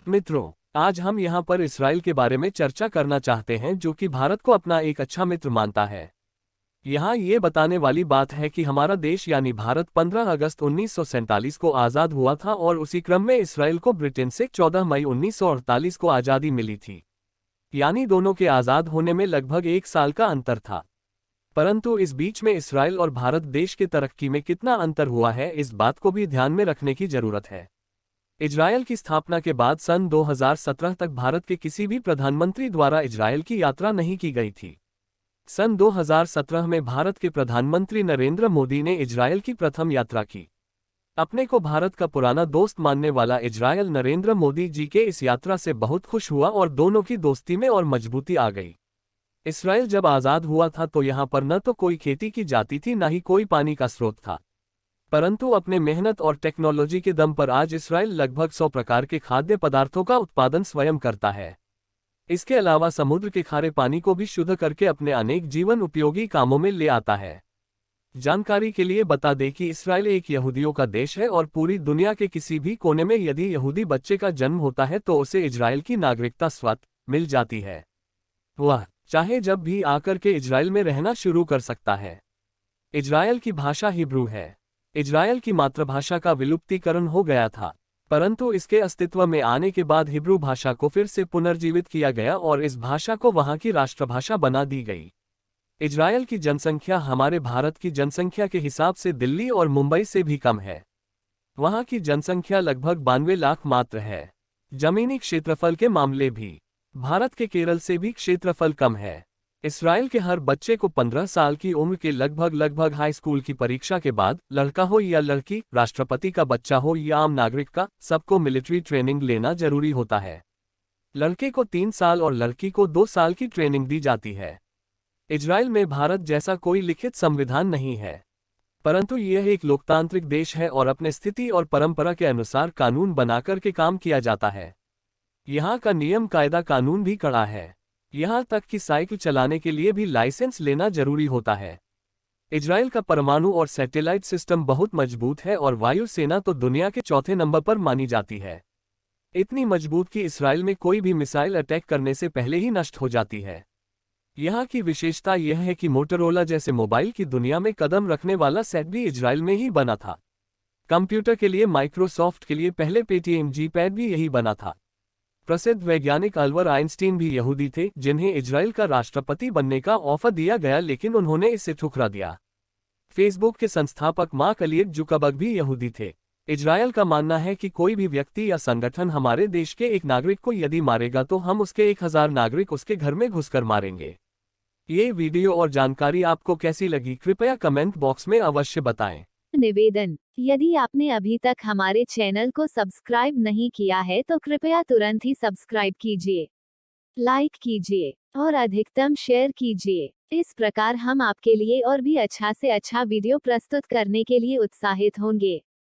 मित्रों, आज हम यहाँ पर इसराइल के बारे में चर्चा करना चाहते हैं, जो कि भारत को अपना एक अच्छा मित्र मानता है। यहाँ ये बताने वाली बात है कि हमारा देश यानी भारत 15 अगस्त 1947 को आज़ाद हुआ था और उसी क्रम में इसराइल को ब्रिटेन से 14 मई 1948 को आज़ादी मिली थी। यानी दोनों के आज़ाद होने में लगभग 1 साल का अंतर था। परंतु इस बीच में इसराइल और भारत देश के तरक्की में कितना अंतर हुआ है, इस बात को भी ध्यान में रखने की जरूरत है। इजरायल की स्थापना के बाद सन 2017 तक भारत के किसी भी प्रधानमंत्री द्वारा इजरायल की यात्रा नहीं की गई थी। सन 2017 में भारत के प्रधानमंत्री नरेंद्र मोदी ने इजरायल की प्रथम यात्रा की। अपने को भारत का पुराना दोस्त मानने वाला इजरायल नरेंद्र मोदी जी के इस यात्रा से बहुत खुश हुआ और दोनों की दोस्ती में और मजबूती आ गई। इसराइल जब आज़ाद हुआ था तो यहाँ पर न तो कोई खेती की जाती थी, न ही कोई पानी का स्रोत था। परंतु अपने मेहनत और टेक्नोलॉजी के दम पर आज इसराइल लगभग 100 प्रकार के खाद्य पदार्थों का उत्पादन स्वयं करता है। इसके अलावा समुद्र के खारे पानी को भी शुद्ध करके अपने अनेक जीवन उपयोगी कामों में ले आता है। जानकारी के लिए बता दें कि इसराइल एक यहूदियों का देश है और पूरी दुनिया के किसी भी कोने में यदि यहूदी बच्चे का जन्म होता है तो उसे इजराइल की नागरिकता स्वतः मिल जाती है। वह चाहे जब भी आकर के इजराइल में रहना शुरू कर सकता है। इजराइल की भाषा हिब्रू है। इजराइल की मातृभाषा का विलुप्तीकरण हो गया था, परंतु इसके अस्तित्व में आने के बाद हिब्रू भाषा को फिर से पुनर्जीवित किया गया और इस भाषा को वहां की राष्ट्रभाषा बना दी गई। इजराइल की जनसंख्या हमारे भारत की जनसंख्या के हिसाब से दिल्ली और मुंबई से भी कम है। वहां की जनसंख्या लगभग 92 लाख मात्र है। जमीनी क्षेत्रफल के मामले भी भारत के केरल से भी क्षेत्रफल कम है। इसराइल के हर बच्चे को 15 साल की उम्र के लगभग हाई स्कूल की परीक्षा के बाद, लड़का हो या लड़की, राष्ट्रपति का बच्चा हो या आम नागरिक का, सबको मिलिट्री ट्रेनिंग लेना जरूरी होता है। लड़के को 3 साल और लड़की को 2 साल की ट्रेनिंग दी जाती है। इजराइल में भारत जैसा कोई लिखित संविधान नहीं है, परंतु यह एक लोकतांत्रिक देश है और अपने स्थिति और परंपरा के अनुसार कानून बनाकर के काम किया जाता है। यहाँ का नियम कायदा कानून भी कड़ा है। यहाँ तक कि साइकिल चलाने के लिए भी लाइसेंस लेना जरूरी होता है। इजराइल का परमाणु और सैटेलाइट सिस्टम बहुत मजबूत है और वायु सेना तो दुनिया के चौथे नंबर पर मानी जाती है। इतनी मजबूत कि इसराइल में कोई भी मिसाइल अटैक करने से पहले ही नष्ट हो जाती है। यहाँ की विशेषता यह है कि मोटोरोला जैसे मोबाइल की दुनिया में कदम रखने वाला सेट भी इजराइल में ही बना था। कंप्यूटर के लिए माइक्रोसॉफ्ट के लिए पहले पेटीएम जी पैड भी यही बना था। प्रसिद्ध वैज्ञानिक अल्बर्ट आइंस्टीन भी यहूदी थे, जिन्हें इजराइल का राष्ट्रपति बनने का ऑफर दिया गया, लेकिन उन्होंने इसे ठुकरा दिया। फेसबुक के संस्थापक मार्क जुकरबर्ग भी यहूदी थे। इजराइल का मानना है कि कोई भी व्यक्ति या संगठन हमारे देश के एक नागरिक को यदि मारेगा तो हम उसके 1000 नागरिक उसके घर में घुसकर मारेंगे। ये वीडियो और जानकारी आपको कैसी लगी, कृपया कमेंट बॉक्स में अवश्य बताएं। निवेदन, यदि आपने अभी तक हमारे चैनल को सब्सक्राइब नहीं किया है तो कृपया तुरंत ही सब्सक्राइब कीजिए, लाइक कीजिए और अधिकतम शेयर कीजिए। इस प्रकार हम आपके लिए और भी अच्छा से अच्छा वीडियो प्रस्तुत करने के लिए उत्साहित होंगे।